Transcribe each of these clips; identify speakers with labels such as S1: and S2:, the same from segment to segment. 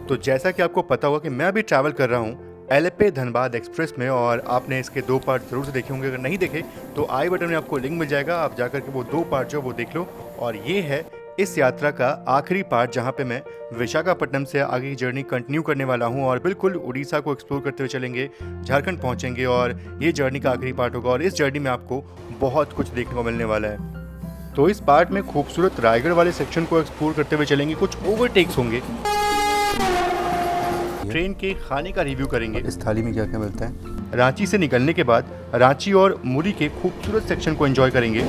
S1: तो जैसा कि आपको पता होगा कि मैं अभी ट्रैवल कर रहा हूँ एलेपे धनबाद एक्सप्रेस में, और आपने इसके 2 पार्ट ज़रूर से देखे होंगे। अगर नहीं देखे तो आई बटन में आपको लिंक मिल जाएगा, आप जाकर के वो 2 पार्ट जो वो देख लो। और ये है इस यात्रा का आखिरी पार्ट, जहाँ पे मैं विशाखापट्टनम से आगे की जर्नी कंटिन्यू करने वाला हूँ और बिल्कुल उड़ीसा को एक्सप्लोर करते हुए चलेंगे, झारखंड पहुँचेंगे और ये जर्नी का आखिरी पार्ट होगा। और इस जर्नी में आपको बहुत कुछ देखने को मिलने वाला है। तो इस पार्ट में खूबसूरत रायगढ़ वाले सेक्शन को एक्सप्लोर करते हुए चलेंगे, कुछ ओवरटेक्स होंगे, ट्रेन के खाने का रिव्यू करेंगे, इस थाली में क्या क्या मिलता है। रांची से निकलने के बाद रांची और मुरी के खूबसूरत सेक्शन को एंजॉय करेंगे।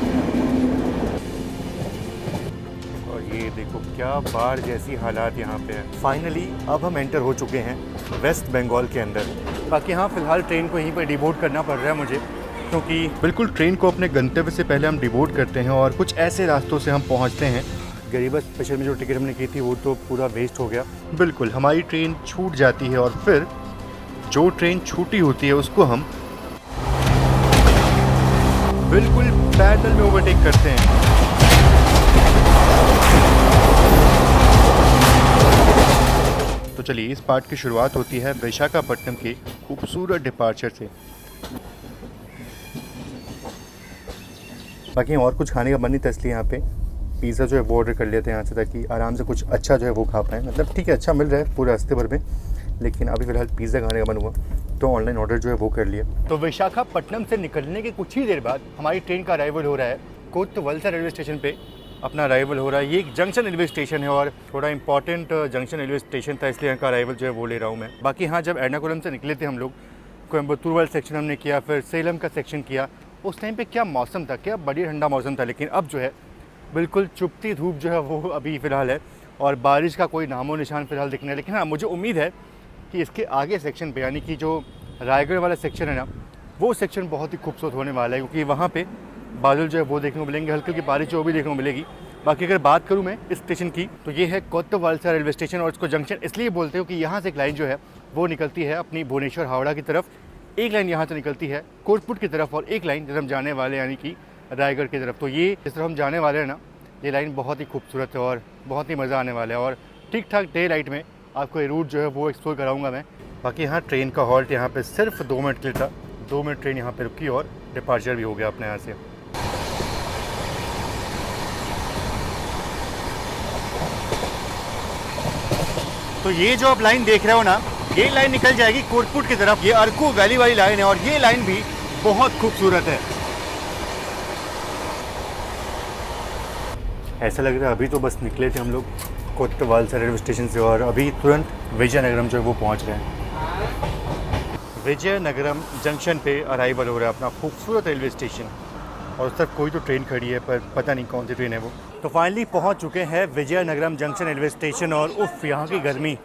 S1: और ये देखो क्या बाढ़ जैसी हालात यहाँ पे है। फाइनली अब हम एंटर हो चुके हैं वेस्ट बंगाल के अंदर। बाकी हाँ, फिलहाल ट्रेन को यहीं पर डिबोर्ड करना पड़ रहा है मुझे, क्योंकि बिल्कुल ट्रेन को अपने गंतव्य से पहले हम डिबोर्ड करते हैं और कुछ ऐसे रास्तों से हम पहुँचते हैं। गरीबा स्पेशल में जो टिकट हमने की थी वो तो पूरा वेस्ट हो गया। बिल्कुल हमारी ट्रेन छूट जाती है और फिर जो ट्रेन छूटी होती है उसको हम बिल्कुल पैदल में ओवरटेक करते हैं। तो चलिए, इस पार्ट की शुरुआत होती है विशाखापट्टनम के खूबसूरत डिपार्चर से। बाकी और कुछ खाने का मन नहीं था, इसलिए यहाँ पे पिज़्ज़ा जो है वो ऑर्डर कर लेते हैं यहाँ से, ताकि आराम से कुछ अच्छा जो है वो खा पाएँ। मतलब ठीक है, अच्छा मिल रहा है पूरे रास्ते भर में, लेकिन अभी फ़िलहाल पिज़्ज़ा खाने का मन हुआ तो ऑनलाइन ऑर्डर जो है वो कर लिया। तो विशाखापट्टनम से निकलने के कुछ ही देर बाद हमारी ट्रेन का अराइवल हो रहा है कोतवलसा रेलवे स्टेशन पे। अपना अराइवल हो रहा है। ये एक जंक्शन रेलवे स्टेशन है और थोड़ा इंपॉर्टेंट जंक्शन रेलवे स्टेशन था, इसलिए यहाँ का अराइवल जो है वो ले रहा हूँ मैं। बाकी हाँ, जब एर्नाकुलम से निकले थे हम लोग, कोयम्बतूर वाला सेक्शन हमने किया, फिर सेलम का सेक्शन किया। उस टाइम पे क्या मौसम था, क्या बढ़िया ठंडा मौसम था। लेकिन अब जो है बिल्कुल चुभती धूप जो है वो अभी फ़िलहाल है और बारिश का कोई नामो निशान फ़िलहाल दिखना है। लेकिन हाँ, मुझे उम्मीद है कि इसके आगे सेक्शन पे, यानी कि जो रायगढ़ वाला सेक्शन है ना, वो सेक्शन बहुत ही खूबसूरत होने वाला है, क्योंकि वहाँ पे बादल जो है वो देखने को मिलेंगे, हल्की हल्की बारिश जो भी देखने को मिलेगी। बाकी अगर बात करूँ मैं इस स्टेशन की, तो ये है कोतवलसा रेलवे स्टेशन और इसको जंक्शन इसलिए बोलते हो कि यहाँ से एक लाइन जो है वो निकलती है अपनी भुवनेश्वर हावड़ा की तरफ, एक लाइन यहाँ से निकलती है कोटपुट की तरफ और एक लाइन जिस हम जाने वाले यानी कि रायगढ़ की तरफ। तो ये जिस तरफ हम जाने वाले हैं ना, ये लाइन बहुत ही खूबसूरत है और बहुत ही मज़ा आने वाला है। और ठीक ठाक डे लाइट में आपको ये रूट जो है वो एक्सप्लोर कराऊंगा मैं। बाकी यहाँ ट्रेन का हॉल्ट यहाँ पे सिर्फ 2 मिनट के लिए था। 2 मिनट ट्रेन यहाँ पे रुकी और डिपार्चर भी हो गया अपने यहाँ से। तो ये जो आप लाइन देख रहे हो ना, ये लाइन निकल जाएगी कोटपुट की तरफ। ये अरकू वैली वाली लाइन है और ये लाइन भी बहुत खूबसूरत है। ऐसा लग रहा है अभी तो बस निकले थे हम लोग कोतवलसा रेलवे स्टेशन से और अभी तुरंत विजयनगरम जो है वो पहुंच रहे हैं। विजयनगरम जंक्शन पे अराइवल हो रहा है अपना खूबसूरत रेलवे स्टेशन, और उस तरफ कोई तो ट्रेन खड़ी है पर पता नहीं कौन सी ट्रेन है वो। तो फाइनली पहुंच चुके हैं विजयनगरम जंक्शन रेलवे स्टेशन और उफ, यहाँ की गर्मी,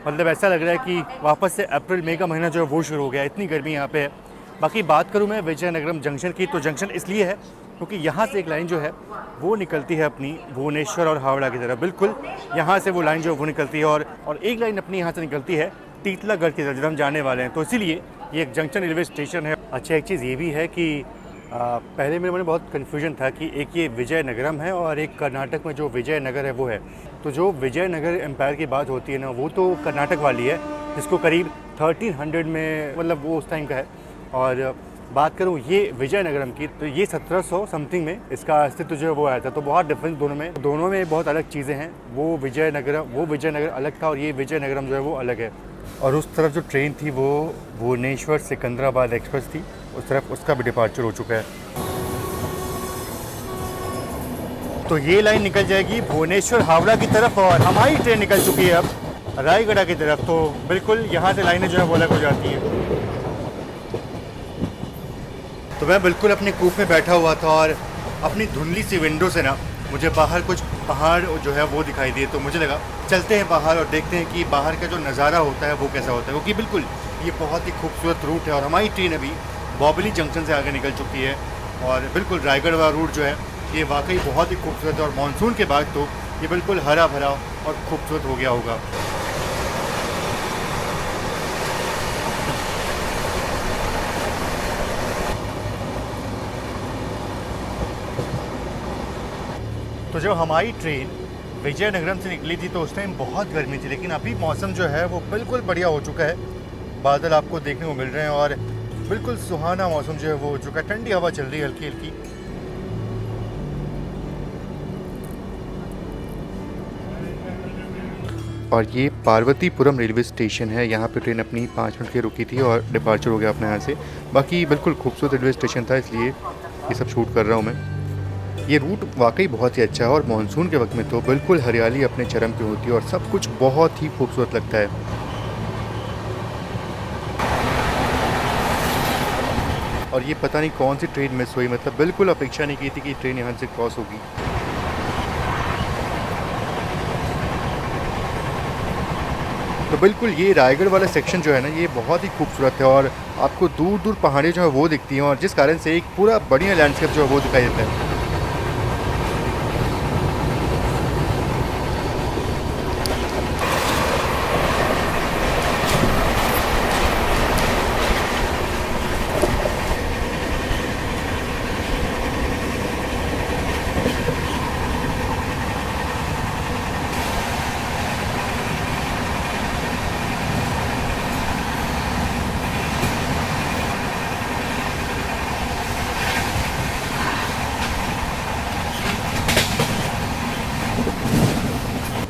S1: मतलब ऐसा लग रहा है कि वापस से अप्रैल मई का महीना जो है वो शुरू हो गया, इतनी गर्मी यहाँ पे है। बाकी बात करूँ मैं विजयनगरम जंक्शन की, तो जंक्शन इसलिए है क्योंकि यहाँ से एक लाइन जो है वो निकलती है अपनी भुवनेश्वर और हावड़ा की तरफ। बिल्कुल यहाँ से वो लाइन जो है वो निकलती है और एक लाइन अपनी यहाँ से निकलती है टीटलागढ़ की तरफ, जब हम जाने वाले हैं। तो इसीलिए ये एक जंक्शन रेलवे स्टेशन है। अच्छा, एक चीज़ ये भी है कि पहले मेरे मन में बहुत कन्फ्यूजन था कि एक ये विजयनगरम है और एक कर्नाटक में जो विजयनगर है वो है। तो जो विजयनगर एम्पायर की बात होती है ना, वो तो कर्नाटक वाली है, जिसको करीब 1300 में, मतलब वो उस टाइम का है। और बात करूँ ये विजयनगरम की, तो ये 1700 समथिंग में इसका अस्तित्व जो है वो आया था। तो बहुत डिफरेंस दोनों में बहुत अलग चीज़ें हैं। वो विजयनगर अलग था और ये विजयनगरम जो है वो अलग है। और उस तरफ जो ट्रेन थी वो भुवनेश्वर सिकंदराबाद एक्सप्रेस थी, उस तरफ उसका भी डिपार्चर हो चुका है। तो ये लाइन निकल जाएगी भुवनेश्वर हावड़ा की तरफ और हमारी ट्रेन निकल चुकी है अब रायगढ़ की तरफ। तो बिल्कुल यहाँ से लाइनें जो है वो अलग हो जाती हैं। तो मैं बिल्कुल अपने कूप में बैठा हुआ था और अपनी धुंधली सी विंडो से ना मुझे बाहर कुछ पहाड़ जो है वो दिखाई दिए। तो मुझे लगा चलते हैं बाहर और देखते हैं कि बाहर का जो नज़ारा होता है वो कैसा होता है, क्योंकि बिल्कुल ये बहुत ही खूबसूरत रूट है। और हमारी ट्रेन अभी बॉबली जंक्शन से आगे निकल चुकी है और बिल्कुल रायगढ़ वाला रूट जो है ये वाकई बहुत ही खूबसूरत है। और मानसून के बाद तो ये बिल्कुल हरा भरा और खूबसूरत हो गया होगा। तो जो हमारी ट्रेन विजयनगरम से निकली थी तो उस टाइम बहुत गर्मी थी, लेकिन अभी मौसम जो है वो बिल्कुल बढ़िया हो चुका है। बादल आपको देखने को मिल रहे हैं और बिल्कुल सुहाना मौसम जो है वो हो चुका है। ठंडी हवा चल रही है हल्की हल्की। और ये पार्वतीपुरम रेलवे स्टेशन है। यहाँ पे ट्रेन अपनी 5 मिनट की रुकी थी और डिपार्चर हो गया अपने यहाँ से। बाकी बिल्कुल खूबसूरत रेलवे स्टेशन था, इसलिए ये सब शूट कर रहा हूँ मैं। ये रूट वाकई बहुत ही अच्छा है और मानसून के वक्त में तो बिल्कुल हरियाली अपने चरम पे होती है और सब कुछ बहुत ही खूबसूरत लगता है। और ये पता नहीं कौन सी ट्रेन मिस हुई, मतलब बिल्कुल अपेक्षा नहीं की थी कि ट्रेन यहाँ से क्रॉस होगी। तो बिल्कुल ये रायगढ़ वाला सेक्शन जो है ना, ये बहुत ही खूबसूरत है और आपको दूर दूर पहाड़ियाँ जो है वो दिखती हैं और जिस कारण से एक पूरा बढ़िया लैंडस्केप जो है वो दिखाई देता है।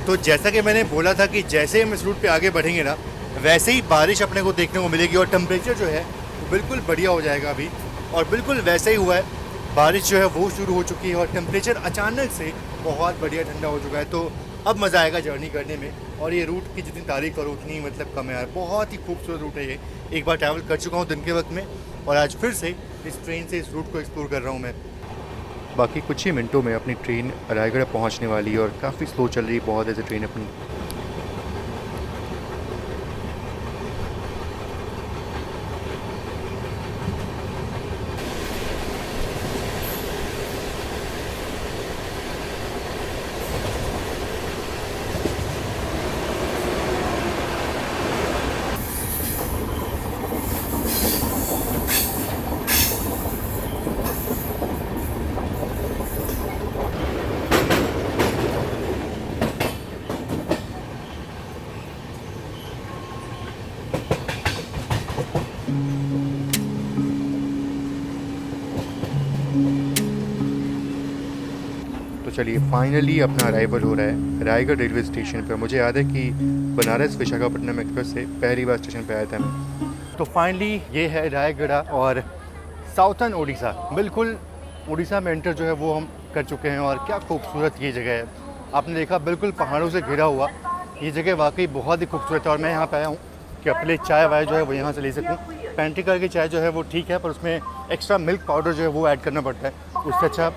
S1: तो जैसा कि मैंने बोला था कि जैसे हम इस रूट पे आगे बढ़ेंगे ना, वैसे ही बारिश अपने को देखने को मिलेगी और टेम्परेचर जो है वो बिल्कुल बढ़िया हो जाएगा अभी। और बिल्कुल वैसे ही हुआ है, बारिश जो है वो शुरू हो चुकी है और टेम्परेचर अचानक से बहुत बढ़िया ठंडा हो चुका है। तो अब मज़ा आएगा जर्नी करने में। और ये रूट की जितनी तारीफ करो उतनी मतलब कम है यार, बहुत ही खूबसूरत रूट है ये। एक बार ट्रैवल कर चुका हूँ दिन के वक्त में और आज फिर से इस ट्रेन से इस रूट को एक्सप्लोर कर रहा हूँ मैं। बाकी कुछ ही मिनटों में अपनी ट्रेन रायगढ़ पहुंचने वाली है और काफ़ी स्लो चल रही है बहुत ऐसे ट्रेन अपनी। तो चलिए फाइनली अपना अराइवल हो रहा है रायगढ़ रेलवे स्टेशन पर। मुझे याद है कि बनारस विशाखापट्टनम एक्सप्रेस से पहली बार स्टेशन पे आया था मैं। तो फाइनली ये है रायगढ़ और साउथर्न उड़ीसा, बिल्कुल उड़ीसा में एंटर जो है वो हम कर चुके हैं। और क्या खूबसूरत ये जगह है, आपने देखा बिल्कुल पहाड़ों से घिरा हुआ ये जगह वाकई बहुत ही खूबसूरत है। और मैं यहाँ पे आया हूँ कि अपने चाय वाय जो है वो यहाँ से ले सकूँ। पेंट्री की चाय जो है वो ठीक है, पर उसमें एक्स्ट्रा मिल्क पाउडर जो है वो ऐड करना पड़ता है। उससे अच्छा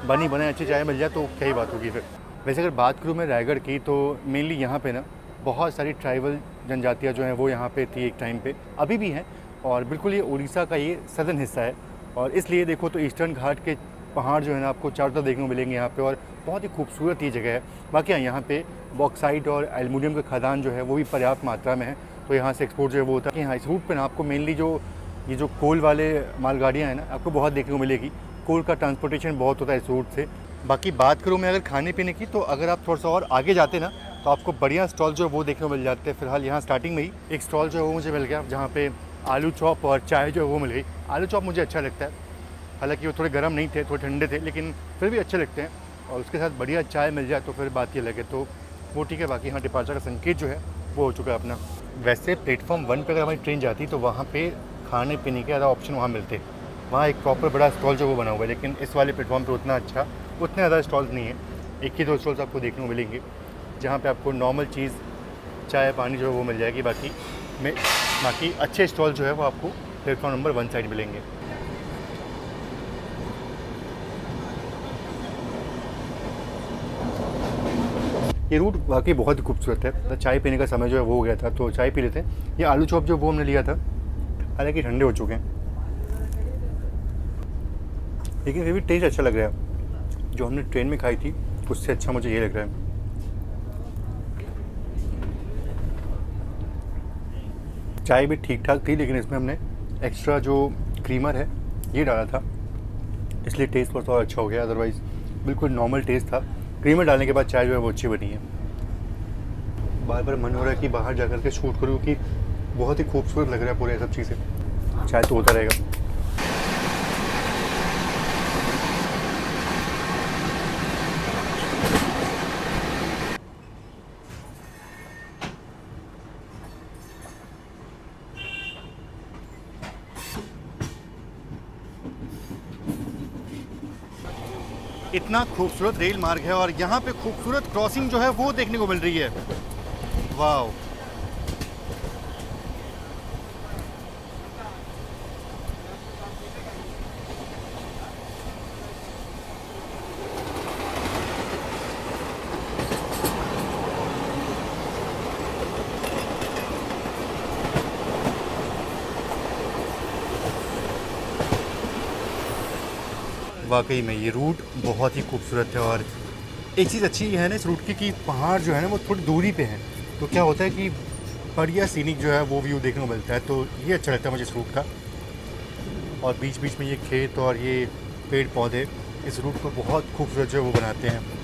S1: बनी बनाई अच्छी चाय मिल जाए तो क्या ही बात होगी फिर। वैसे अगर बात करूँ मैं रायगढ़ की, तो मेनली यहाँ पे ना बहुत सारी ट्राइबल जनजातियाँ जो हैं वो यहाँ पे थी एक टाइम पे, अभी भी हैं। और बिल्कुल ये उड़ीसा का ये सदर्न हिस्सा है और इसलिए देखो तो ईस्टर्न घाट के पहाड़ जो है ना आपको चारों तरफ देखने को मिलेंगे यहाँ पे। और बहुत ही खूबसूरत ये जगह है। बाकी यहाँ पे बॉक्साइट और एल्युमिनियम का खदान जो है वो भी पर्याप्त मात्रा में है, तो यहाँ से एक्सपोर्ट जो है वो होता है कि हाँ इस रूट पर ना आपको मेनली ये जो कोल वाले मालगाड़ियाँ हैं ना आपको बहुत देखने को मिलेगी। कोल का ट्रांसपोर्टेशन बहुत होता है इस रूट से। बाकी बात करूँ मैं अगर खाने पीने की, तो अगर आप थोड़ा सा और आगे जाते ना तो आपको बढ़िया स्टॉल जो है वो देखने को मिल जाते हैं। फिलहाल यहाँ स्टार्टिंग में ही एक स्टॉल जो है वो मुझे मिल गया जहाँ पे आलू चॉप और चाय जो है वो मिल गई। आलू चॉप मुझे अच्छा लगता है, हालांकि वो थोड़े गर्म नहीं थे, थोड़े ठंडे थे, लेकिन फिर भी अच्छे लगते हैं। और उसके साथ बढ़िया चाय मिल जाए तो फिर बात ये लगे तो वो ठीक है। बाकी यहाँ डिपार्चर का संकेत जो है वो हो चुका है अपना। वैसे प्लेटफॉर्म 1 पर अगर हमारी ट्रेन जाती तो वहाँ पे खाने पीने के ज़्यादा ऑप्शन वहाँ मिलते, वहाँ एक प्रॉपर बड़ा स्टॉल जो वो बना हुआ है। लेकिन इस वाले प्लेटफॉर्म पे उतने ज़्यादा स्टॉल्स नहीं है, एक ही 2 स्टॉल्स आपको देखने को मिलेंगे जहाँ पे आपको नॉर्मल चीज़ चाय पानी जो है वो मिल जाएगी। बाकी अच्छे स्टॉल जो है वो आपको प्लेटफॉर्म नंबर 1 साइड मिलेंगे। ये रूट वाकई बहुत ही खूबसूरत है। तो चाय पीने का समय जो है वो हो गया था तो चाय पी लेते हैं। ये आलू चॉप जो वो हमने लिया था, हालांकि ठंडे हो चुके हैं, लेकिन फिर भी टेस्ट अच्छा लग रहा है। जो हमने ट्रेन में खाई थी उससे अच्छा मुझे ये लग रहा है। चाय भी ठीक ठाक थी, लेकिन इसमें हमने एक्स्ट्रा जो क्रीमर है ये डाला था, इसलिए टेस्ट थोड़ा सा अच्छा हो गया। अदरवाइज़ बिल्कुल नॉर्मल टेस्ट था। क्रीमर डालने के बाद चाय जो है वो अच्छी बनी है। बार बार मन हो रहा है कि बाहर जा कर के शूट करूँ, कि बहुत ही खूबसूरत लग रहा है पूरे सब चीज़ें। चाय तो होता रहेगा। इतना खूबसूरत रेल मार्ग है और यहाँ पे खूबसूरत क्रॉसिंग जो है वो देखने को मिल रही है। वाह, वाकई में ये रूट बहुत ही खूबसूरत है। और एक चीज़ अच्छी है ना इस रूट की, कि पहाड़ जो है ना वो थोड़ी दूरी पे हैं, तो क्या होता है कि बढ़िया सीनिक जो है वो व्यू देखने को मिलता है। तो ये अच्छा लगता है मुझे इस रूट का। और बीच बीच में ये खेत और ये पेड़ पौधे इस रूट को बहुत खूबसूरत जो है वो बनाते हैं।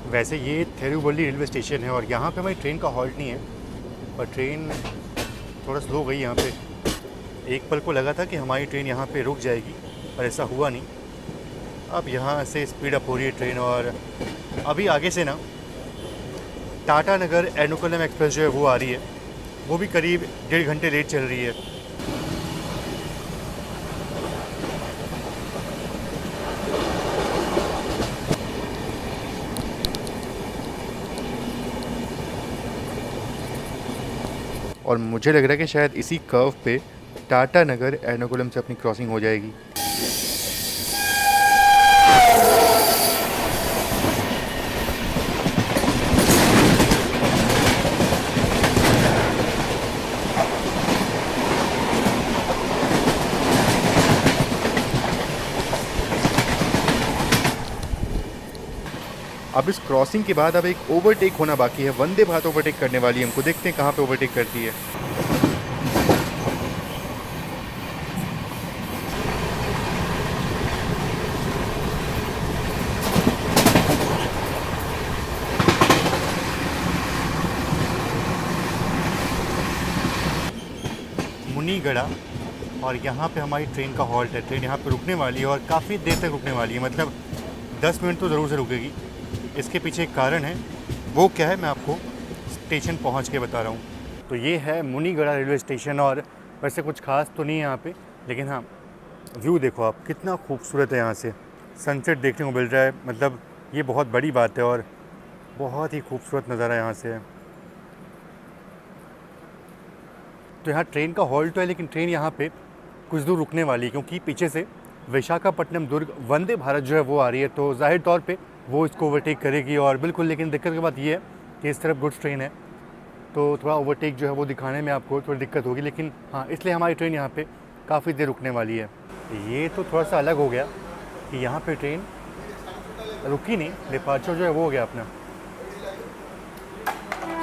S1: वैसे ये थिरुवल्ली रेलवे स्टेशन है और यहाँ पे हमारी ट्रेन का हॉल्ट नहीं है, और ट्रेन थोड़ा स्लो गई यहाँ पे। एक पल को लगा था कि हमारी ट्रेन यहाँ पे रुक जाएगी, पर ऐसा हुआ नहीं। अब यहाँ से स्पीड अप हो रही है ट्रेन, और अभी आगे से ना टाटा नगर एर्नाकुलम एक्सप्रेस जो है वो आ रही है, वो भी करीब 1.5 घंटे लेट चल रही है। और मुझे लग रहा है कि शायद इसी कर्व पे टाटा नगर एर्नाकुलम से अपनी क्रॉसिंग हो जाएगी। अब इस क्रॉसिंग के बाद अब एक ओवरटेक होना बाकी है। वंदे भारत ओवरटेक करने वाली है हमको, देखते हैं कहाँ पे ओवरटेक करती है। मुनीगढ़ा, और यहाँ पे हमारी ट्रेन का हॉल्ट है। ट्रेन यहाँ पे रुकने वाली है और काफ़ी देर तक रुकने वाली है, मतलब 10 मिनट तो ज़रूर से रुकेगी। इसके पीछे एक कारण है, वो क्या है मैं आपको स्टेशन पहुंच के बता रहा हूँ। तो ये है मुनीगढ़ा रेलवे स्टेशन, और वैसे कुछ खास तो नहीं है यहाँ पे, लेकिन हाँ व्यू देखो आप, कितना खूबसूरत है। यहाँ से सनसेट देखने को मिल रहा है, मतलब ये बहुत बड़ी बात है और बहुत ही खूबसूरत नज़ारा यहाँ से है। तो यहाँ ट्रेन का हॉल्ट तो है, लेकिन ट्रेन यहाँ पे कुछ दूर रुकने वाली है, क्योंकि पीछे से विशाखापट्टनम दुर्ग वंदे भारत जो है वो आ रही है। तो जाहिर तौर पे वो इसको ओवरटेक करेगी और बिल्कुल। लेकिन दिक्कत की बात ये है कि इस तरफ गुड्स ट्रेन है, तो थोड़ा ओवरटेक जो है वो दिखाने में आपको थोड़ी दिक्कत होगी। लेकिन हाँ, इसलिए हमारी ट्रेन यहाँ पे काफ़ी देर रुकने वाली है। ये तो थोड़ा सा अलग हो गया कि यहाँ पे ट्रेन रुकी नहीं, डिपार्चर जो है वो हो गया अपना।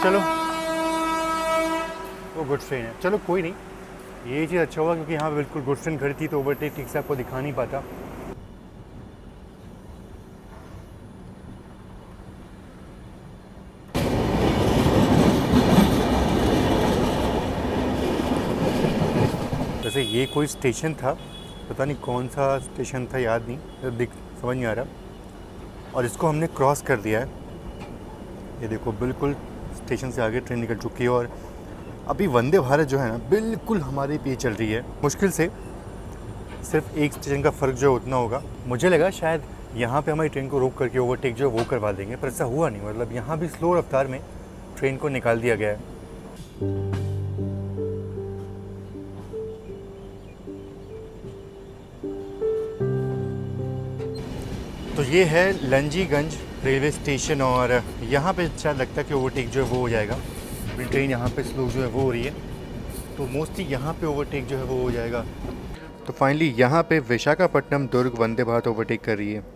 S1: चलो, वो गुड्स ट्रेन है, चलो कोई नहीं। ये चीज़ अच्छा हुआ, क्योंकि यहाँ पे बिल्कुल गुड्स ट्रेन खड़ी थी, तो ओवरटेक ठीक से आपको दिखा नहीं पाता। वैसे ये कोई स्टेशन था, पता नहीं कौन सा स्टेशन था, याद नहीं, समझ नहीं आ रहा। और इसको हमने क्रॉस कर दिया है। ये देखो, बिल्कुल स्टेशन से आगे ट्रेन निकल चुकी है, और अभी वंदे भारत जो है ना बिल्कुल हमारे पीछे चल रही है। मुश्किल से सिर्फ एक स्टेशन का फ़र्क जो उतना होगा। मुझे लगा शायद यहाँ पे हमारी ट्रेन को रोक करके ओवरटेक जो है वो करवा देंगे, पर ऐसा हुआ नहीं। मतलब यहाँ भी स्लो रफ्तार में ट्रेन को निकाल दिया गया है। तो ये है लंजीगंज रेलवे स्टेशन, और यहाँ पे शायद लगता है कि ओवरटेक जो है वो हो जाएगा। ट्रेन यहाँ पे स्लो जो है वो हो रही है, तो मोस्टली यहाँ पे ओवरटेक जो है वो हो जाएगा। तो फाइनली यहाँ पे विशाखापट्टनम दुर्ग वंदे भारत ओवरटेक कर रही है।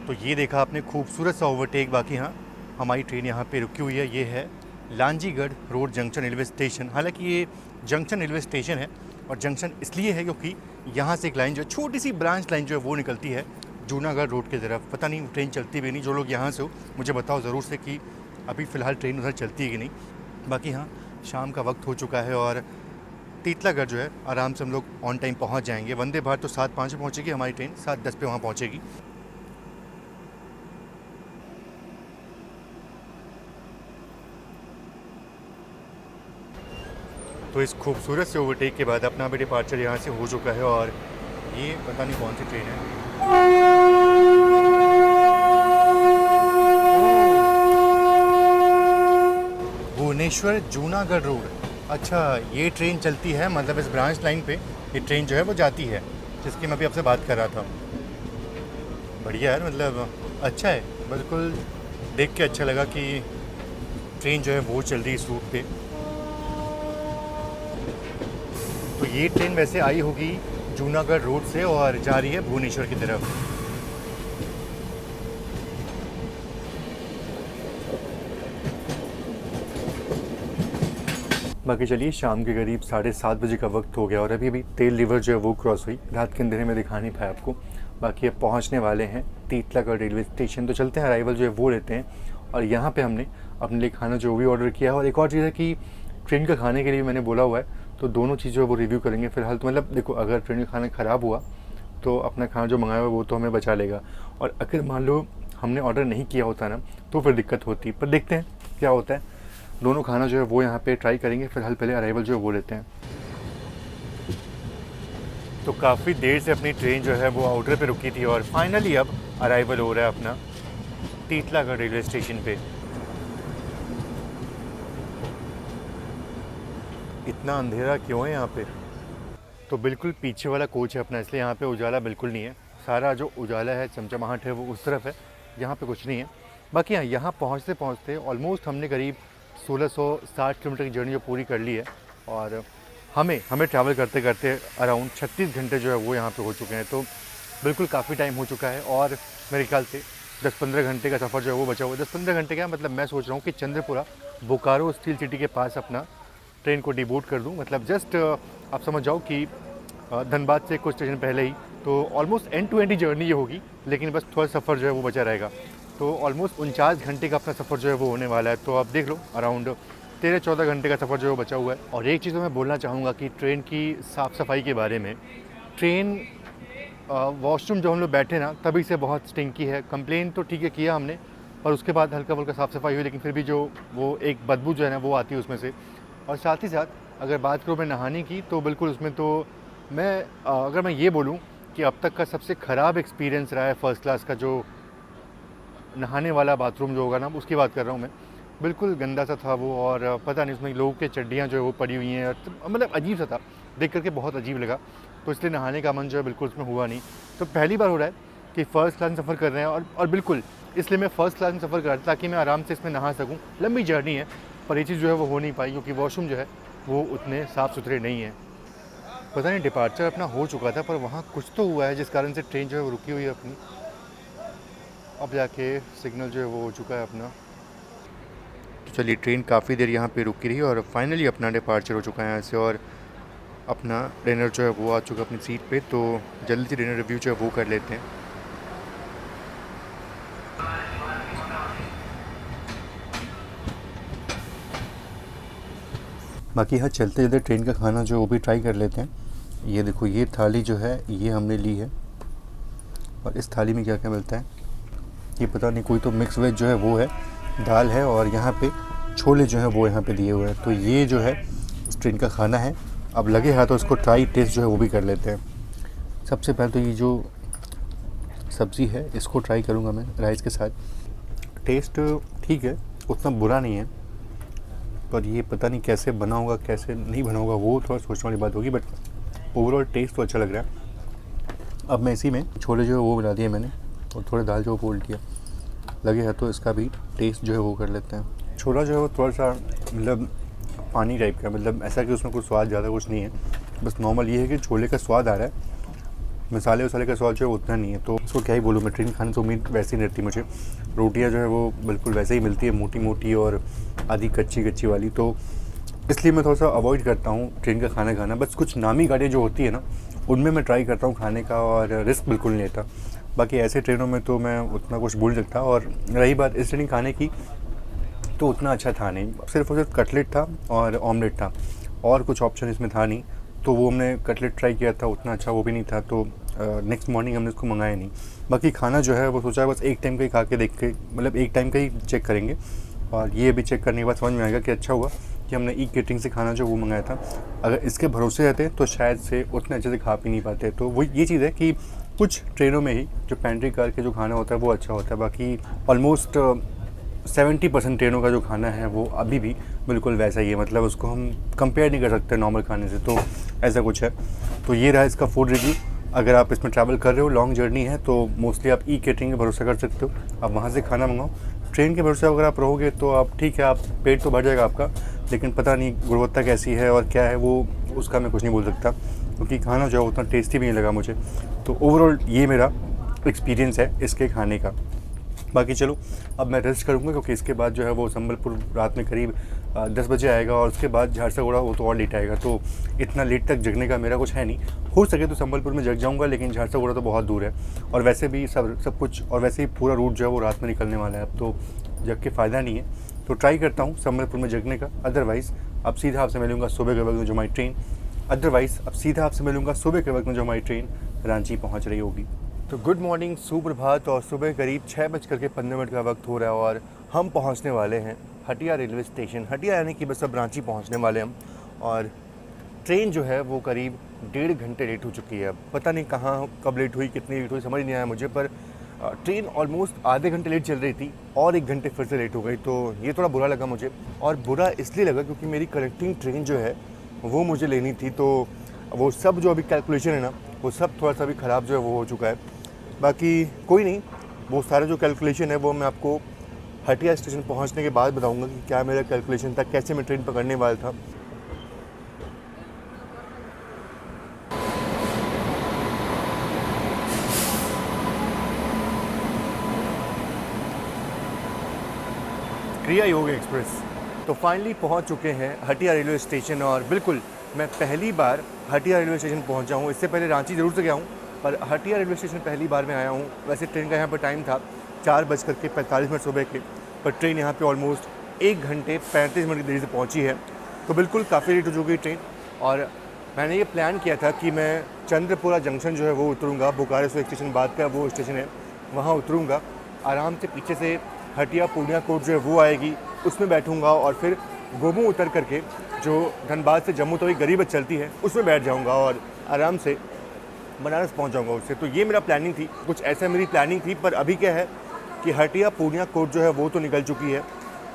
S1: तो ये देखा आपने खूबसूरत सा ओवरटेक। बाकी हाँ, हमारी ट्रेन यहाँ पे रुकी हुई है। ये है Lanjigarh road junction railway station. हालांकि ये जंक्शन रेलवे स्टेशन है और जंक्शन इसलिए है क्योंकि यहाँ से एक लाइन जो है, छोटी सी ब्रांच लाइन जो है वो निकलती है जूनागढ़ रोड की तरफ। पता नहीं ट्रेन चलती भी नहीं। जो लोग यहाँ से हो मुझे बताओ ज़रूर से कि अभी फ़िलहाल ट्रेन उधर चलती है कि नहीं। बाकी हाँ, शाम का वक्त हो चुका है और तीतलागढ़ जो है आराम से हम लोग ऑन टाइम पहुँच जाएंगे। वंदे भारत तो 7:05 पे पहुँचेगी, हमारी ट्रेन 7:10 पे वहाँ पहुँचेगी। तो इस खूबसूरत से ओवरटेक के बाद अपना भी डिपार्चर यहाँ से हो चुका है और ये पता नहीं कौन सी ट्रेन है। भुवनेश्वर जूनागढ़ रोड। अच्छा, ये ट्रेन चलती है, मतलब इस ब्रांच लाइन पे ये ट्रेन जो है वो जाती है, जिसकी मैं भी आपसे बात कर रहा था। बढ़िया है, मतलब अच्छा है। बिल्कुल देख के अच्छा लगा कि ट्रेन जो है वो चल रही है इस रूट पे। तो ये ट्रेन वैसे आई होगी जूनागढ़ रोड से और जा रही है भुवनेश्वर की तरफ। बाकी चलिए, शाम के करीब 7:30 बजे का वक्त हो गया और अभी तेल रिवर जो है वो क्रॉस हुई। रात के अंधेरे में दिखा नहीं पाया आपको। बाकी अब पहुंचने वाले हैं तीतलागढ़ रेलवे स्टेशन। तो चलते हैं, अराइवल जो है वो लेते हैं। और यहाँ पे हमने अपने लिए खाना जो भी ऑर्डर किया है। और एक और चीज़ है कि ट्रेन का खाने के लिए मैंने बोला हुआ है, तो दोनों चीज़ जो है वो रिव्यू करेंगे। फ़िलहाल तो मतलब देखो, अगर ट्रेन का खाना ख़राब हुआ तो अपना खाना जो मंगाया हुआ वो तो हमें बचा लेगा, और अगर मान लो हमने ऑर्डर नहीं किया होता ना तो फिर दिक्कत होती। पर देखते हैं क्या होता है। दोनों खाना जो है वो यहाँ पे ट्राई करेंगे। फ़िलहाल पहले अराइवल जो है वो लेते हैं। तो काफ़ी देर से अपनी ट्रेन जो है वो आउटर पे रुकी थी और फाइनली अब अराइवल हो रहा है अपना तीतलागढ़ रेलवे स्टेशन पे। इतना अंधेरा क्यों है यहाँ पे? तो बिल्कुल पीछे वाला कोच है अपना, इसलिए यहाँ पे उजाला बिल्कुल नहीं है। सारा जो उजाला है, चमचमाहट है, वो उस तरफ है, यहाँ पे कुछ नहीं है। बाकी हाँ, यहाँ पहुँचते पहुँचते ऑलमोस्ट हमने करीब 1660 किलोमीटर की जर्नी जो पूरी कर ली है। और हमें ट्रैवल करते करते अराउंड 36 घंटे जो है वो यहाँ पे हो चुके हैं। तो बिल्कुल काफ़ी टाइम हो चुका है और मेरे ख्याल से 10-15 घंटे का सफ़र जो है वो बचा हुआ है। 10-15 घंटे क्या मतलब, मैं सोच रहा हूँ कि चंद्रपुरा बोकारो स्टील सिटी के पास अपना ट्रेन को डिबोट कर दूँ। मतलब जस्ट आप समझ जाओ कि धनबाद से कुछ स्टेशन पहले ही। तो ऑलमोस्ट एंड टू एंड ही जर्नी ये होगी, लेकिन बस थोड़ा सफ़र जो है वो बचा रहेगा। तो ऑलमोस्ट 49 घंटे का अपना सफ़र जो है वो होने वाला है। तो आप देख लो, अराउंड 13-14 घंटे का सफ़र जो है बचा हुआ है। और एक चीज़ तो मैं बोलना चाहूँगा कि ट्रेन की साफ़ सफाई के बारे में। ट्रेन वॉशरूम जब हम लोग बैठे ना, तभी से बहुत स्टिंकी है। कंप्लेन तो ठीक है किया हमने, पर उसके बाद हल्का फुल्का साफ़ सफाई हुई, लेकिन फिर भी जो वो एक बदबू जो है ना वो आती है उसमें से। और साथ ही साथ अगर बात करूँ मैं नहाने की, तो बिल्कुल उसमें तो अगर मैं ये बोलूँ कि अब तक का सबसे ख़राब एक्सपीरियंस रहा है फर्स्ट क्लास का। जो नहाने वाला बाथरूम जो होगा ना, उसकी बात कर रहा हूँ मैं। बिल्कुल गंदा सा था वो, और पता नहीं उसमें लोगों के चड्डियाँ जो है वो पड़ी हुई हैं, मतलब अजीब सा था, देख करके बहुत अजीब लगा। तो इसलिए नहाने का मन जो है बिल्कुल उसमें हुआ नहीं। तो पहली बार हो रहा है कि फ़र्स्ट क्लास में सफ़र कर रहे हैं, और बिल्कुल इसलिए मैं फ़र्स्ट क्लास में सफ़र कर रहा था ताकि मैं आराम से इसमें नहा सकूँ। लंबी जर्नी है, पर ये चीज़ जो है वो हो नहीं पाई क्योंकि वॉशरूम जो है वो उतने साफ़ सुथरे नहीं हैं। पता नहीं डिपार्चर अपना हो चुका था, पर वहाँ कुछ तो हुआ है जिस कारण से ट्रेन जो है वो रुकी हुई है अपनी। अब जाके सिग्नल जो है वो हो चुका है अपना। तो चलिए, ट्रेन काफ़ी देर यहाँ पे रुकी रही और फाइनली अपना डिपार्चर हो चुका है यहाँ से, और अपना डिनर जो है वो आ चुका है अपनी सीट पे। तो जल्दी से डिनर रिव्यू जो है वो कर लेते हैं। बाकी हाँ, चलते चलते ट्रेन का खाना जो वो भी ट्राई कर लेते हैं। ये देखो, ये थाली जो है ये हमने ली है, और इस थाली में क्या क्या मिलता है ये पता नहीं। कोई तो मिक्स वेज जो है वो है, दाल है, और यहाँ पे छोले जो है वो यहाँ पे दिए हुए हैं। तो ये जो है उस ट्रेन का खाना है। अब लगे हाथ तो उसको ट्राई टेस्ट जो है वो भी कर लेते हैं। सबसे पहले तो ये जो सब्ज़ी है, इसको ट्राई करूँगा मैं राइस के साथ। टेस्ट ठीक है, उतना बुरा नहीं है, पर ये पता नहीं कैसे बना होगा कैसे नहीं बना होगा, वो थोड़ा सोचने वाली बात होगी। बट ओवरऑल टेस्ट तो अच्छा लग रहा है। अब मैं इसी में छोले जो है वो बना दिए मैंने, और थोड़ा दाल जो वो दिया लगे है, तो इसका भी टेस्ट जो है वो कर लेते हैं। छोला जो है वो थोड़ा सा मतलब पानी टाइप का, मतलब ऐसा कि उसमें कुछ स्वाद ज़्यादा कुछ नहीं है, बस नॉर्मल ये है कि छोले का स्वाद आ रहा है, मसाले वसाले का स्वाद जो है उतना नहीं है। तो उसको क्या ही बोलूँ मैं, ट्रेन खाने तो उम्मीद वैसे ही रहती मुझे। रोटियाँ जो है वो बिल्कुल वैसे ही मिलती है, मोटी मोटी और आधी कच्ची कच्ची वाली, तो इसलिए मैं थोड़ा सा अवॉइड करता हूँ ट्रेन का खाना खाना। बस कुछ नामी गाड़ियाँ जो होती है ना, उनमें मैं ट्राई करता हूँ खाने का, और रिस्क बिल्कुल नहीं लेता। बाकी ऐसे ट्रेनों में तो मैं उतना कुछ भूल सकता। और रही बात इस ट्रेन खाने की, तो उतना अच्छा था नहीं, सिर्फ और सिर्फ कटलेट था और ऑमलेट था, और कुछ ऑप्शन इसमें था नहीं। तो वो हमने कटलेट ट्राई किया था, उतना अच्छा वो भी नहीं था, तो नेक्स्ट मॉर्निंग हमने उसको मंगाया नहीं। बाकी खाना जो है वो सोचा है बस एक टाइम का ही खा के देख के, मतलब एक टाइम का ही चेक करेंगे, और ये भी चेक करने के बाद समझ में आएगा कि अच्छा हुआ कि हमने ई केटरिंग से खाना जो वो मंगाया था। अगर इसके भरोसे रहते तो शायद से उतने अच्छे से खा पी नहीं पाते। तो वो ये चीज़ है कि कुछ ट्रेनों में ही जो पेंट्री कार के जो खाना होता है वो अच्छा होता है, बाकी ऑलमोस्ट 70% ट्रेनों का जो खाना है वो अभी भी बिल्कुल वैसा ही है, मतलब उसको हम कंपेयर नहीं कर सकते नॉर्मल खाने से। तो ऐसा कुछ है। तो ये रहा इसका फूड रिव्यू। अगर आप इसमें ट्रैवल कर रहे हो, लॉन्ग जर्नी है, तो मोस्टली आप ई केटरिंग पे भरोसा कर सकते हो, आप वहाँ से खाना मंगाओ। ट्रेन के भरोसे अगर आप रहोगे तो आप ठीक है, आप पेट तो भर जाएगा आपका, लेकिन पता नहीं गुणवत्ता कैसी है और क्या है वो, उसका मैं कुछ नहीं बोल सकता, क्योंकि खाना जो है उतना टेस्टी भी नहीं लगा मुझे। तो ओवरऑल ये मेरा एक्सपीरियंस है इसके खाने का। बाकी चलो अब मैं रेस्ट करूँगा, क्योंकि इसके बाद जो है वो संबलपुर रात में करीब 10 बजे आएगा, और उसके बाद झारसागुड़ा वो तो और लेट आएगा। तो इतना लेट तक जगने का मेरा कुछ है नहीं। हो सके तो संबलपुर में जग जाऊँगा, लेकिन झारसागुड़ा तो बहुत दूर है, और वैसे भी सब कुछ, और वैसे ही पूरा रूट जो है वो रात में निकलने वाला है, अब तो जग के फ़ायदा नहीं है। तो ट्राई करता हूँ संबलपुर में जगने का। अदरवाइज़ अब सीधा आपसे मिलूँगा सुबह के वक्त में जो हमारी ट्रेन रांची पहुँच रही होगी। तो गुड मॉर्निंग, सुप्रभात, और सुबह करीब 6:15 का वक्त हो रहा है, और हम पहुंचने वाले हैं हटिया रेलवे स्टेशन। हटिया यानी कि बस अब रांची पहुंचने वाले हम, और ट्रेन जो है वो करीब 1.5 घंटे लेट हो चुकी है। अब पता नहीं कहाँ कब लेट हुई, कितनी लेट हुई, समझ नहीं आया मुझे, पर ट्रेन ऑलमोस्ट आधे घंटे लेट चल रही थी और 1 घंटे फिर से लेट हो गई। तो ये थोड़ा बुरा लगा मुझे, और बुरा इसलिए लगा क्योंकि मेरी कनेक्टिंग ट्रेन जो है वो मुझे लेनी थी। तो वो सब जो अभी कैलकुलेशन है ना, वो सब थोड़ा सा भी ख़राब जो है वो हो चुका है। बाकी कोई नहीं, वो सारा जो कैलकुलेशन है वो मैं आपको हटिया स्टेशन पहुंचने के बाद बताऊंगा कि क्या मेरा कैलकुलेशन था, कैसे मैं ट्रेन पकड़ने वाला था। क्रिया योग एक्सप्रेस। तो फाइनली पहुंच चुके हैं हटिया रेलवे स्टेशन, और बिल्कुल मैं पहली बार हटिया रेलवे स्टेशन पहुंचा हूं। इससे पहले रांची ज़रूर से गया हूं, पर हटिया रेलवे स्टेशन पहली बार मैं आया हूँ। वैसे ट्रेन का यहाँ पर टाइम था 4:45 सुबह के, पर ट्रेन यहाँ पे ऑलमोस्ट 1 घंटे 35 मिनट की देरी से पहुँची है। तो बिल्कुल काफ़ी लेट हो चुकी ट्रेन, और मैंने ये प्लान किया था कि मैं चंद्रपुरा जंक्शन जो है वो उतरूँगा, बोकारो से स्टेशन बाद का वो स्टेशन है, वहाँ उतरूँगा, आराम से पीछे से हटिया पूर्णिया कोट जो है वो आएगी, उसमें बैठूँगा, और फिर गोमू उतर करके जो धनबाद से जम्मू तवी गरीब बस चलती है उसमें बैठ जाऊँगा, और आराम से बनारस पहुंच जाऊंगा उससे। तो ये मेरा प्लानिंग थी, कुछ ऐसा मेरी प्लानिंग थी। पर अभी क्या है कि हटिया पूर्णिया कोट जो है वो तो निकल चुकी है,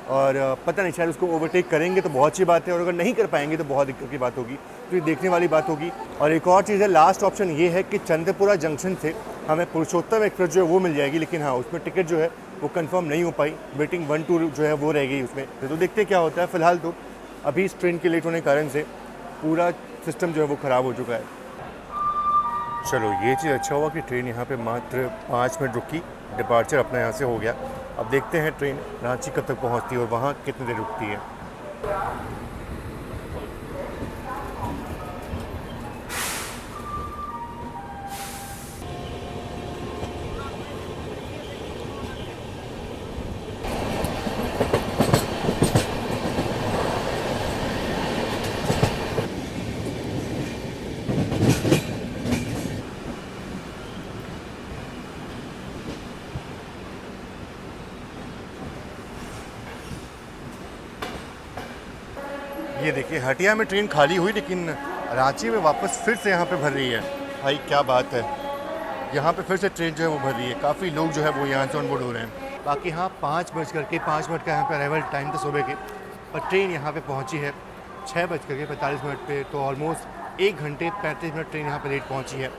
S1: और पता नहीं शायद उसको ओवरटेक करेंगे तो बहुत अच्छी बात है, और अगर नहीं कर पाएंगे तो बहुत दिक्कत की बात होगी। तो ये देखने वाली बात होगी। और एक और चीज़ है, लास्ट ऑप्शन ये है कि चंद्रपुरा जंक्शन से हमें पुरुषोत्तम एक्सप्रेस जो है वो मिल जाएगी, लेकिन हाँ उसमें टिकट जो है वो कंफर्म नहीं हो पाई, वेटिंग 1-2 जो है वो रह गई उसमें। तो देखते क्या होता है। फिलहाल तो अभी इस ट्रेन के लेट होने के कारण से पूरा सिस्टम जो है वो ख़राब हो चुका है। चलो ये चीज़ अच्छा हुआ कि ट्रेन यहाँ पे मात्र 5 मिनट रुकी, डिपार्चर अपना यहाँ से हो गया। अब देखते हैं ट्रेन रांची कब तक पहुँचती है और वहाँ कितनी देर रुकती है। ये देखिए हटिया में ट्रेन खाली हुई, लेकिन रांची में वापस फिर से यहाँ पे भर रही है। भाई क्या बात है, यहाँ पे फिर से ट्रेन जो है वो भर रही है, काफ़ी लोग जो है वो यहाँ से ऑनबोर्ड हो रहे हैं। बाकी हाँ 5:05 का यहाँ पे अराइवल टाइम था सुबह के, पर ट्रेन यहाँ पे पहुँची है 6:45 पे, तो ऑलमोस्ट 1 घंटे 35 मिनट ट्रेन यहाँ पे लेट पहुँची है।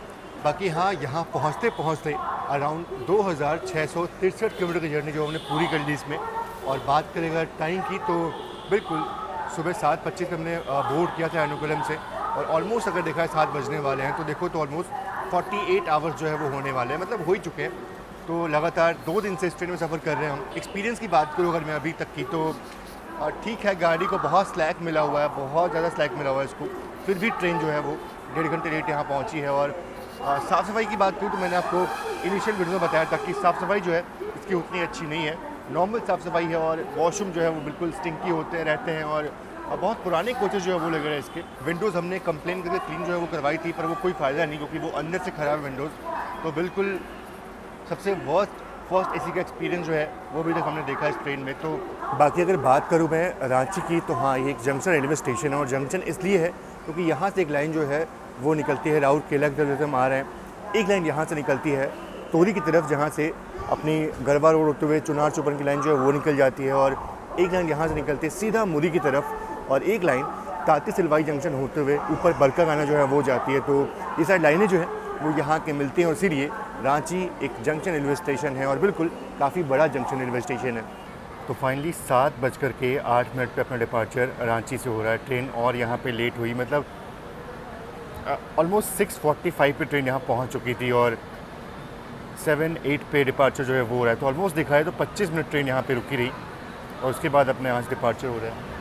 S1: बाकी हाँ यहाँ पहुँचते पहुँचते अराउंड 2663 किलोमीटर की जर्नी जो हमने पूरी कर ली इसमें। और बात करें अगर टाइम की तो बिल्कुल सुबह 7:25 पे हमने बोर्ड किया था एर्नाकुलम से, और ऑलमोस्ट अगर देखा है 7 बजने वाले हैं, तो देखो तो ऑलमोस्ट 48 आवर्स जो है वो होने वाले हैं, मतलब हो ही चुके हैं। तो लगातार 2 दिन से इस ट्रेन में सफ़र कर रहे हैं हम। एक्सपीरियंस की बात करूँ अगर मैं अभी तक की, तो ठीक है, गाड़ी को बहुत स्लैक मिला हुआ है, बहुत ज़्यादा स्लैक मिला हुआ है इसको, फिर भी ट्रेन जो है वो 1.5 घंटे लेट यहाँ पहुँची है। और साफ़ सफाई की बात करूँ तो मैंने आपको इनिशियल वीडियो में बताया था कि साफ़ सफाई जो है इसकी उतनी अच्छी नहीं है, नॉर्मल साफ़ सफाई है, और वॉशरूम जो है वो बिल्कुल स्टिंकी होते रहते हैं, और बहुत पुराने कोचेस जो है वो लगे रहे इसके। विंडोज़ हमने कंप्लेन करके क्लीन जो है वो करवाई थी, पर वो कोई फ़ायदा नहीं, क्योंकि वो अंदर से ख़राब है विंडोज़। तो बिल्कुल सबसे वर्स्ट फर्स्ट एसी का एक्सपीरियंस जो है वो अभी तक हमने देखा इस ट्रेन में। तो बाकी अगर बात करूँ मैं रांची की, तो हाँ ये एक जंक्शन रेलवे स्टेशन है, और जंक्शन इसलिए है क्योंकि यहाँ से एक लाइन जो है वो निकलती है राउरकेला की तरफ, जैसे हम आ रहे हैं एक लाइन यहाँ से निकलती है तोरी की तरफ, जहाँ से अपनी गरबा रोड होते हुए चुनार चौपन की लाइन जो है वो निकल जाती है, और एक लाइन यहाँ से निकलती है सीधा मुरी की तरफ, और एक लाइन ताती सिलवाई जंक्शन होते हुए ऊपर बरका गाना जो है वो जाती है। तो ये सारी लाइनें जो है वो यहाँ के मिलती हैं, और इसीलिए रांची एक जंक्शन रेलवे स्टेशन है, और बिल्कुल काफ़ी बड़ा जंक्शन रेलवे स्टेशन है। तो फाइनली 7:08 पे अपना डिपार्चर रांची से हो रहा है ट्रेन, और यहाँ पे लेट हुई, मतलब ऑलमोस्ट 6:45 पे ट्रेन यहाँ पहुँच चुकी थी, और 7-8 पे डिपार्चर जो है वो हो रहा है। तो ऑलमोस्ट देखा है तो 25 मिनट ट्रेन यहाँ पे रुकी रही, और उसके बाद अपने यहाँ से डिपार्चर हो रहा है।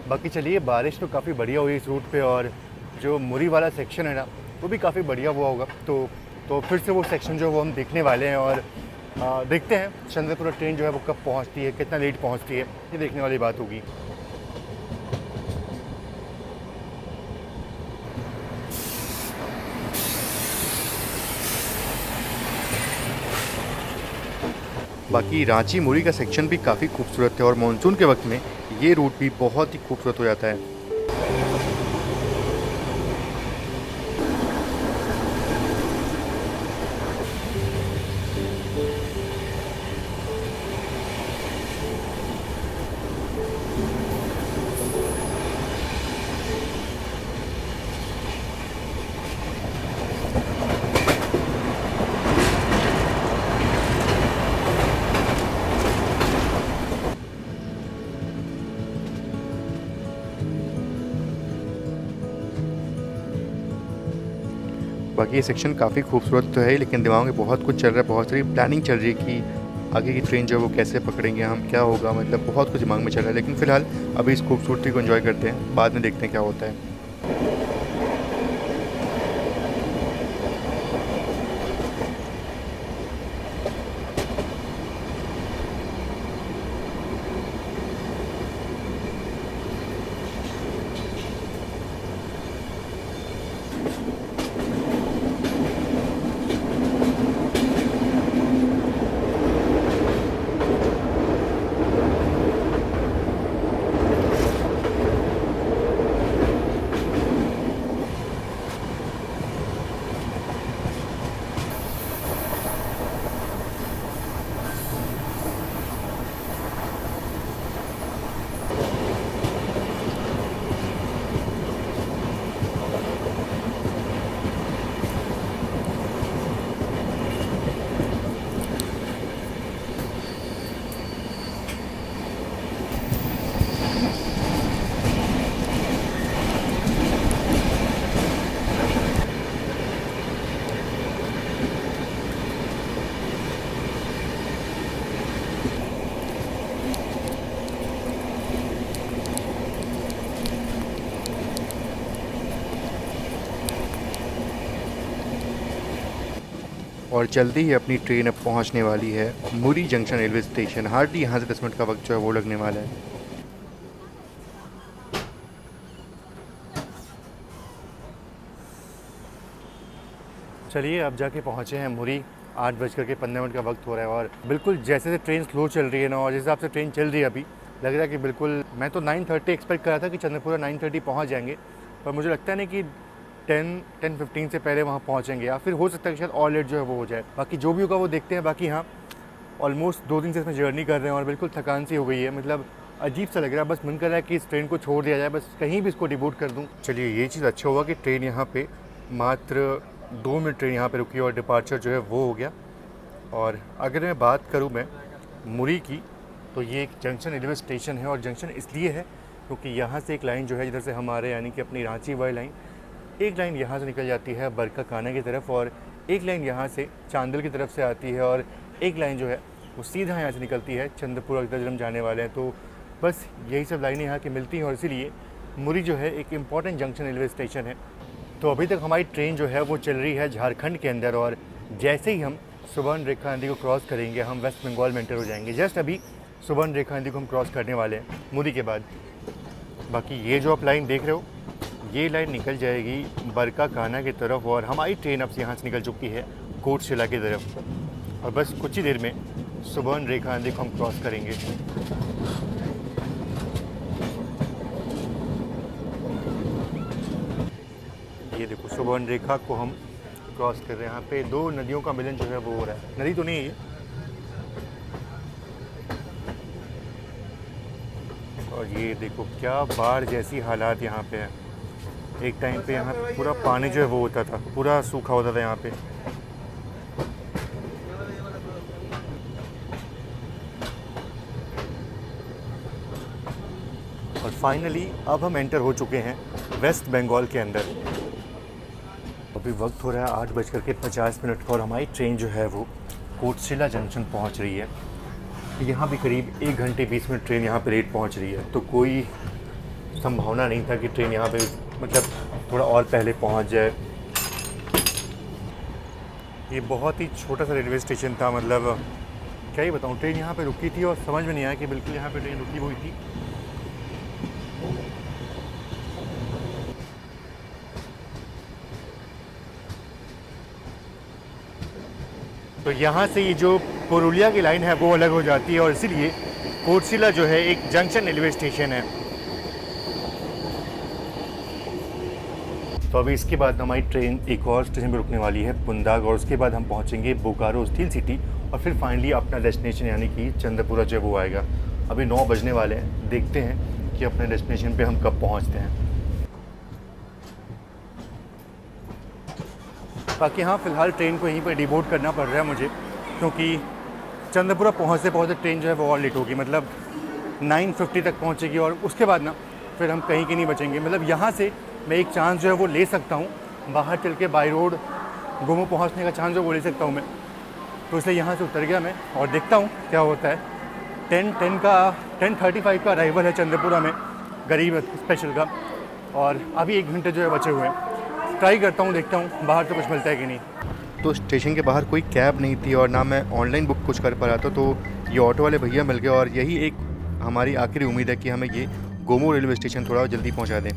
S1: बाकी चलिए, बारिश तो काफ़ी बढ़िया हुई इस रूट पे, और जो मुरी वाला सेक्शन है ना वो भी काफ़ी बढ़िया हुआ होगा। तो फिर से वो सेक्शन जो है वो हम देखने वाले हैं, और देखते हैं चंद्रपुर ट्रेन जो है वो कब पहुंचती है, कितना लेट पहुंचती है, ये देखने वाली बात होगी। बाकी रांची मुरी का सेक्शन भी काफ़ी खूबसूरत है, और मानसून के वक्त में ये रूट भी बहुत ही खूबसूरत हो जाता है। बाकी ये सेक्शन काफ़ी खूबसूरत तो है, लेकिन दिमाग में बहुत कुछ चल रहा है, बहुत सारी प्लानिंग चल रही है कि आगे की ट्रेन जो है वो कैसे पकड़ेंगे हम, क्या होगा, मतलब बहुत कुछ दिमाग में चल रहा है। लेकिन फ़िलहाल अभी इस खूबसूरती को एंजॉय करते हैं, बाद में देखते हैं क्या होता है। और जल्दी ही अपनी ट्रेन अब पहुंचने वाली है मुरी जंक्शन रेलवे स्टेशन। हार्डली यहाँ से 10 मिनट का वक्त जो है वो लगने वाला है। चलिए अब जाके पहुँचे हैं मुरी, 8:15 का वक्त हो रहा है और बिल्कुल जैसे से ट्रेन स्लो चल रही है ना और जिस हिसाब से ट्रेन चल रही है अभी लग रहा है कि बिल्कुल, मैं तो 9:30 एक्सपेक्ट कर रहा था कि चंद्रपुरा 9:30 पहुँच जाएंगे, पर मुझे लगता है ना कि 10-15 से पहले वहाँ पहुँचेंगे, या फिर हो सकता है कि शायद और लेट जो है वो हो जाए। बाकी जो भी होगा वो देखते हैं। बाकी हाँ, ऑलमोस्ट 2 दिन से इसमें जर्नी कर रहे हैं और बिल्कुल थकान सी हो गई है, मतलब अजीब सा लग रहा है। बस मन कर रहा है कि इस ट्रेन को छोड़ दिया जाए, बस कहीं भी इसको डिबोट कर दूँ। चलिए, ये चीज़ अच्छा हुआ कि ट्रेन यहाँ पे मात्र 2 मिनट ट्रेन यहाँ पे रुकी और डिपार्चर जो है वो हो गया। और अगर मैं बात करूँ मैं मुरी की, तो ये एक जंक्शन रेलवे स्टेशन है और जंक्शन इसलिए है क्योंकि यहाँ से एक लाइन जो है, इधर से हमारे यानी कि अपनी रांची वाली लाइन, एक लाइन यहाँ से निकल जाती है बरका काना की तरफ, और एक लाइन यहाँ से चांदल की तरफ से आती है, और एक लाइन जो है वो सीधा यहाँ से निकलती है चंद्रपुरा की तरफ हम जाने वाले हैं। तो बस यही सब लाइनें यहाँ की मिलती हैं और इसीलिए मुरी जो है एक इम्पॉर्टेंट जंक्शन रेलवे स्टेशन है। तो अभी तक हमारी ट्रेन जो है वो चल रही है झारखंड के अंदर, और जैसे ही हम सुबर्न रेखा नदी को क्रॉस करेंगे हम वेस्ट बंगाल में एंटर हो जाएंगे। जस्ट अभी सुबर्न रेखा नदी को हम क्रॉस करने वाले हैं मुरी के बाद। बाकी ये जो आप लाइन देख रहे हो, ये लाइन निकल जाएगी बरका काना की तरफ, और हमारी ट्रेन अब से यहाँ से निकल चुकी है कोटशिला की तरफ, और बस कुछ ही देर में सुबर्न रेखा नदी को हम क्रॉस करेंगे। ये देखो, सुबर्न रेखा को हम क्रॉस कर रहे हैं। यहाँ पे दो नदियों का मिलन जो है वो हो रहा है। नदी तो नहीं है ये, और ये देखो क्या बाढ़ जैसी हालात यहाँ पे है। एक टाइम पे यहाँ पूरा पानी जो है वो होता था, पूरा सूखा होता था यहाँ पे। और फाइनली अब हम एंटर हो चुके हैं वेस्ट बंगाल के अंदर। अभी वक्त हो रहा है 8:50 का और हमारी ट्रेन जो है वो कोटशिला जंक्शन पहुँच रही है। यहाँ भी करीब 1 घंटे 20 मिनट ट्रेन यहाँ पे लेट पहुँच रही है, तो कोई संभावना नहीं था कि ट्रेन यहाँ पे मतलब थोड़ा और पहले पहुँच जाए। ये बहुत ही छोटा सा रेलवे स्टेशन था, मतलब क्या ही बताऊँ। ट्रेन यहाँ पे रुकी थी और समझ में नहीं आया कि बिल्कुल यहाँ पे ट्रेन रुकी हुई थी। तो यहाँ से ये जो पुरुलिया की लाइन है वो अलग हो जाती है, और इसीलिए कोटशिला जो है एक जंक्शन रेलवे स्टेशन है। तो अभी इसके बाद हमारी ट्रेन एक और स्टेशन पर रुकने वाली है पुंदाग, और उसके बाद हम पहुँचेंगे बोकारो स्टील सिटी, और फिर फाइनली अपना डेस्टिनेशन यानी कि चंद्रपुरा जो वो आएगा। अभी 9 बजने वाले हैं, देखते हैं कि अपने डेस्टिनेशन पे हम कब पहुँचते हैं। बाकी हाँ, फ़िलहाल ट्रेन को यहीं पर डिबोर्ड करना पड़ रहा है मुझे, क्योंकि चंद्रपुरा पहुँचते पहुँचते ट्रेन जो है वो और लेट होगी, मतलब 9:50 तक पहुँचेगी, और उसके बाद ना फिर हम कहीं के नहीं बचेंगे। मतलब यहाँ से मैं एक चांस जो है वो ले सकता हूँ, बाहर चल के बाई रोड गोमो पहुँचने का चांस जो वो ले सकता हूँ मैं। तो इसलिए यहाँ से उतर गया मैं और देखता हूँ क्या होता है। 10:35 का अराइवल है चंद्रपुरा में गरीब स्पेशल का, और अभी 1 घंटे जो है बचे हुए हैं। ट्राई करता हूँ, देखता हूँ बाहर तो कुछ मिलता है कि नहीं। तो स्टेशन के बाहर कोई कैब नहीं थी और ना मैं ऑनलाइन बुक कुछ कर पा रहा था, तो ये ऑटो वाले भैया मिल गए, और यही एक हमारी आखिरी उम्मीद है कि हमें ये गोमो रेलवे स्टेशन थोड़ा जल्दी पहुंचा दें।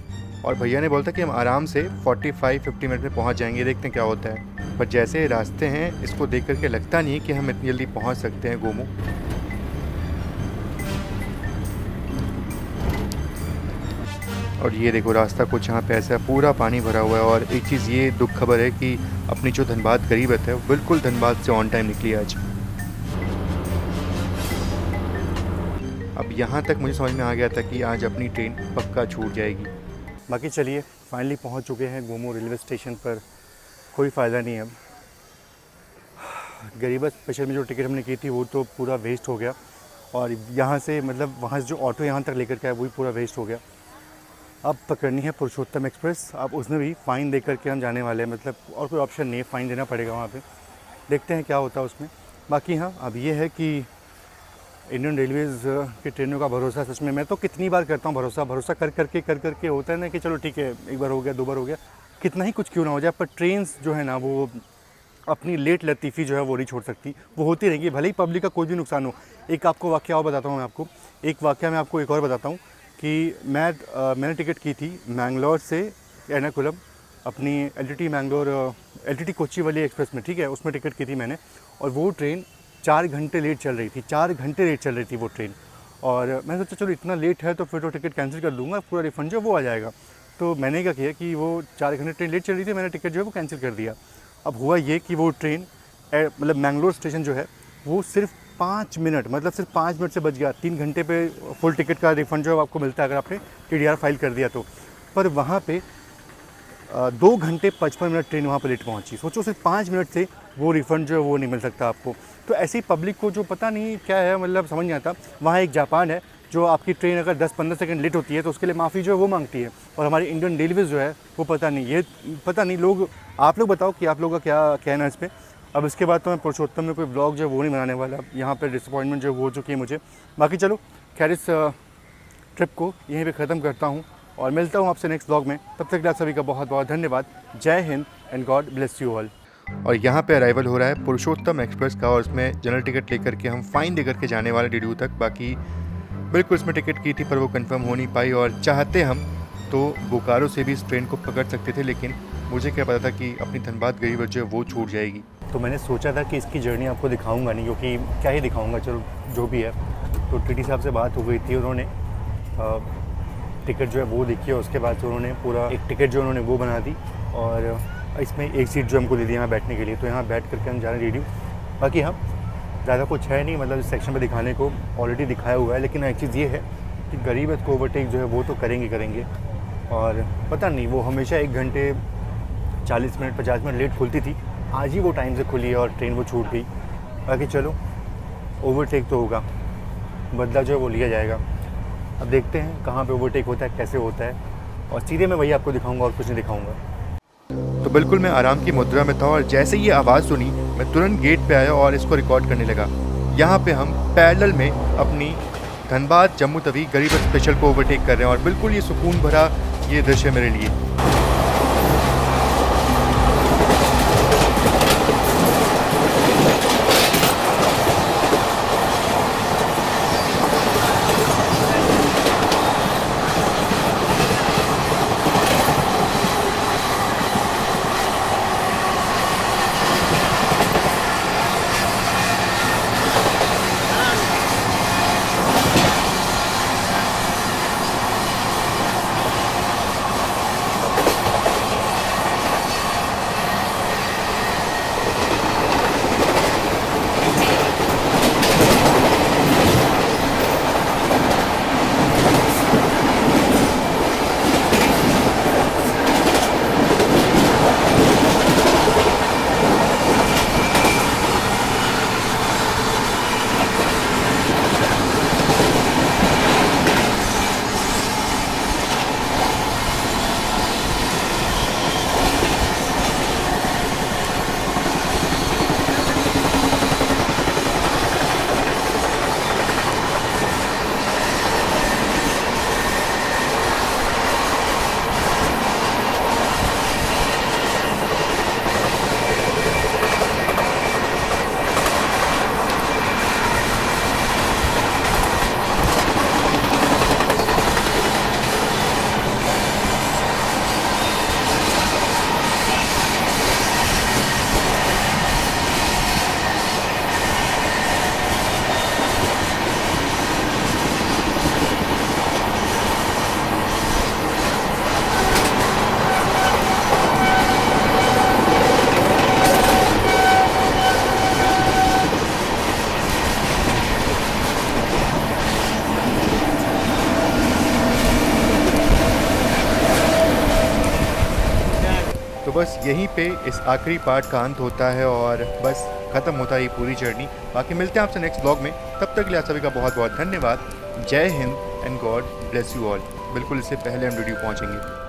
S1: और भैया ने बोला था कि हम आराम से 45-50 मिनट में पहुंच जाएंगे, देखते हैं क्या होता है। पर जैसे रास्ते हैं इसको देख करके लगता नहीं है कि हम इतनी जल्दी पहुँच सकते हैं गोमो। और ये देखो रास्ता कुछ यहाँ पे ऐसा पूरा पानी भरा हुआ है। और एक चीज़ ये दुख खबर है कि अपनी जो धनबाद गरीबत है वो बिल्कुल धनबाद से ऑन टाइम निकली आज। अब यहाँ तक मुझे समझ में आ गया था कि आज अपनी ट्रेन पक्का छूट जाएगी। बाकी चलिए, फाइनली पहुँच चुके हैं गोमो रेलवे स्टेशन पर। कोई फ़ायदा नहीं है अब। गरीबत स्पेशल में जो टिकट हमने की थी वो तो पूरा वेस्ट हो गया, और यहाँ से मतलब वहाँ से जो ऑटो यहाँ तक लेकर के आया वो भी पूरा वेस्ट हो गया। अब पकड़नी है पुरुषोत्तम एक्सप्रेस। अब उसमें भी फ़ाइन दे करके हम जाने वाले हैं, मतलब और कोई ऑप्शन नहीं है, फ़ाइन देना पड़ेगा वहाँ पे। देखते हैं क्या होता है उसमें। बाकी हाँ, अब ये है कि इंडियन रेलवेज़ की ट्रेनों का भरोसा सच में मैं तो कितनी बार करता हूँ भरोसा कर करके होता है ना कि चलो ठीक है, 1 बार हो गया 2 बार हो गया, कितना ही कुछ क्यों ना हो जाए, पर ट्रेन्स जो है ना वो अपनी लेट लतीफ़ी जो है वो नहीं छोड़ सकती, वो होती रहेंगी भले ही पब्लिक का कोई भी नुकसान हो। एक आपको वाक़या और बताता हूँ मैं आपको, एक वाक़या मैं आपको एक और बताता हूँ कि मैंने टिकट की थी मैंगलोर से एर्नाकुलम, अपनी LTT मैंगलोर LTT कोच्चि वाली एक्सप्रेस में, ठीक है, उसमें टिकट की थी मैंने। और वो ट्रेन 4 घंटे लेट चल रही थी, 4 घंटे लेट चल रही थी वो ट्रेन। और मैंने सोचा चलो इतना लेट है तो फिर तो टिकट कैंसिल कर दूँगा, पूरा रिफ़ंड जो वो आ जाएगा। तो मैंने क्या किया कि वो 4 घंटे ट्रेन लेट चल रही थी, मैंने टिकट जो है वो कैंसिल कर दिया। अब हुआ ये कि वो ट्रेन मतलब मैंगलोर स्टेशन जो है वो सिर्फ 5 मिनट, मतलब सिर्फ 5 मिनट से बच गया। 3 घंटे पे फुल टिकट का रिफ़ंड जो है आपको मिलता है अगर आपने TDR फाइल कर दिया तो। पर वहाँ पे 2 घंटे 55 मिनट ट्रेन वहाँ पर लेट पहुँची। सोचो सिर्फ 5 मिनट से वो रिफ़ंड जो है वो नहीं मिल सकता आपको। तो ऐसी पब्लिक को जो पता नहीं क्या है, मतलब समझ नहीं आता। वहाँ एक जापान है जो आपकी ट्रेन अगर 10-15 सेकंड लेट होती है तो उसके लिए माफ़ी जो है वो मांगती है। और हमारी इंडियन रेलवेज़ जो है वो पता नहीं लोग, आप लोग बताओ कि आप लोगों का क्या कहना है इस पर। अब इसके बाद तो मैं पुरुषोत्तम में कोई व्लॉग जो है वो नहीं बनाने वाला। यहाँ पर डिसअपॉइंटमेंट जो हो चुकी है मुझे। बाकी चलो खैर, इस ट्रिप को यहीं पे ख़त्म करता हूँ और मिलता हूँ आपसे नेक्स्ट व्लॉग में। तब तक आप सभी का बहुत बहुत धन्यवाद। जय Hind and God bless you all. और यहाँ पे अराइवल हो रहा है पुरुषोत्तम एक्सप्रेस का, और उसमें जनरल टिकट लेकर के हम फाइन दे करके जाने वाले DDU तक। बाकी बिल्कुल इसमें टिकट की थी पर वो कंफर्म हो नहीं पाई, और चाहते हम तो बोकारो से भी इस ट्रेन को पकड़ सकते थे, लेकिन मुझे क्या पता था कि अपनी धनबाद गरीब जो है वो छूट जाएगी। तो मैंने सोचा था कि इसकी जर्नी आपको दिखाऊंगा नहीं, क्योंकि क्या ही दिखाऊंगा, चलो जो भी है। तो TT साहब से बात हो गई थी, उन्होंने टिकट जो है वो देखी और उसके बाद उन्होंने पूरा एक टिकट जो उन्होंने वो बना दी, और इसमें एक सीट जो हमको दे दी यहाँ बैठने के लिए। तो यहाँ बैठ करके हम जा रहे हैं DDU। बाकी हम ज़्यादा कुछ है नहीं, मतलब इस सेक्शन में दिखाने को ऑलरेडी दिखाया हुआ है। लेकिन एक चीज़ ये है कि गरीब को ओवरटेक जो है वो तो करेंगे। और पता नहीं, वो हमेशा 1 घंटे 40 मिनट 50 मिनट लेट खुलती थी, आज ही वो टाइम से खुली है और ट्रेन वो छूट गई। बाकी चलो ओवरटेक तो होगा, बदला जो है वो लिया जाएगा। अब देखते हैं कहाँ पे ओवरटेक होता है, कैसे होता है, और सीधे मैं वही आपको दिखाऊंगा और कुछ नहीं दिखाऊंगा। तो बिल्कुल मैं आराम की मुद्रा में था, और जैसे ही ये आवाज़ सुनी मैं तुरंत गेट पे आया और इसको रिकॉर्ड करने लगा। यहाँ पे हम पैरेलल में अपनी धनबाद जम्मू तवी गरीब स्पेशल को ओवरटेक कर रहे हैं, और बिल्कुल ये सुकून भरा ये दृश्य मेरे लिए। बस यहीं पे इस आखिरी पार्ट का अंत होता है और बस ख़त्म होता है ये पूरी जर्नी। बाकी मिलते हैं आपसे नेक्स्ट ब्लॉग में, तब तक के लिए आप सभी का बहुत बहुत धन्यवाद। जय Hind and God bless you all. बिल्कुल इससे पहले हम वीडियो पहुँचेंगे।